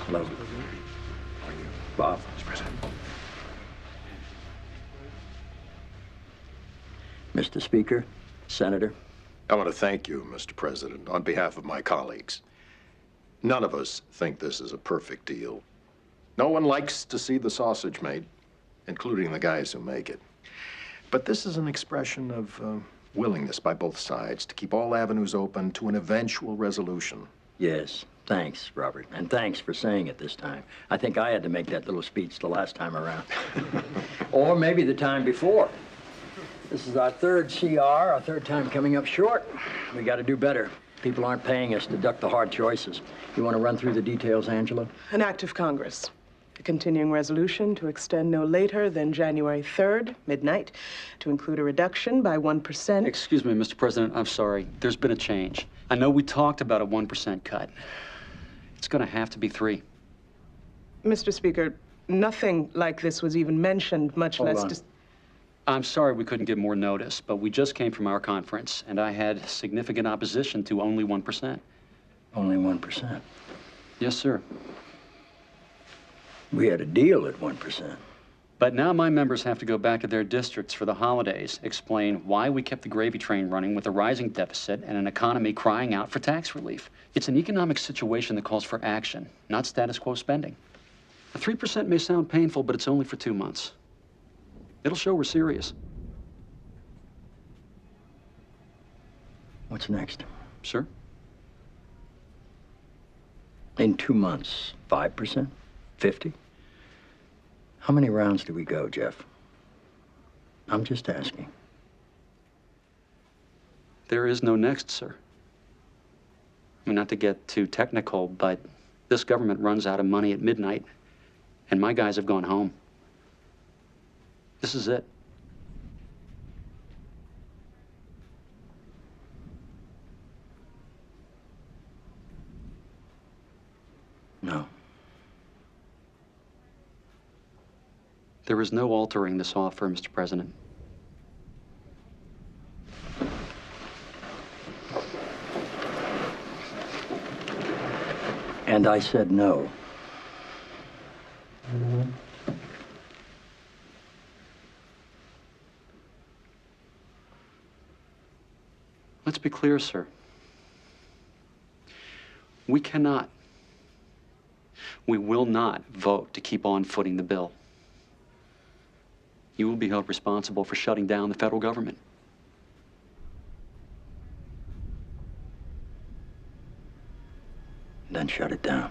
Hello. Bob. Mr. President. Mr. Speaker, Senator. I want to thank you, Mr. President, on behalf of my colleagues. None of us think this is a perfect deal. No one likes to see the sausage made, including the guys who make it. But this is an expression of willingness by both sides to keep all avenues open to an eventual resolution. Yes, thanks, Robert. And thanks for saying it this time. I think I had to make that little speech the last time around. Or maybe the time before. This is our third CR, our third time coming up short. We got to do better. People aren't paying us to duck the hard choices. You want to run through the details, Angela? An act of Congress. A continuing resolution to extend no later than January 3rd, midnight, to include a reduction by 1%. Excuse me, Mr. President, I'm sorry. There's been a change. I know we talked about a 1% cut. It's going to have to be 3%. Mr. Speaker, nothing like this was even mentioned, much Hold less on. just... I'm sorry we couldn't give more notice, but we just came from our conference, and I had significant opposition to only 1%. Only 1%. Yes, sir. We had a deal at 1%. But now my members have to go back to their districts for the holidays, explain why we kept the gravy train running with a rising deficit and an economy crying out for tax relief. It's an economic situation that calls for action, not status quo spending. A 3% may sound painful, but it's only for 2 months. It'll show we're serious. What's next? Sir? In 2 months, 5%? 50? How many rounds do we go, Jeff? I'm just asking. There is no next, sir. I mean, not to get too technical, but this government runs out of money at midnight, and my guys have gone home. This is it. No. There is no altering this offer, Mr. President. And I said no. Let's be clear, sir. We cannot, we will not vote to keep on footing the bill. You will be held responsible for shutting down the federal government. Then shut it down.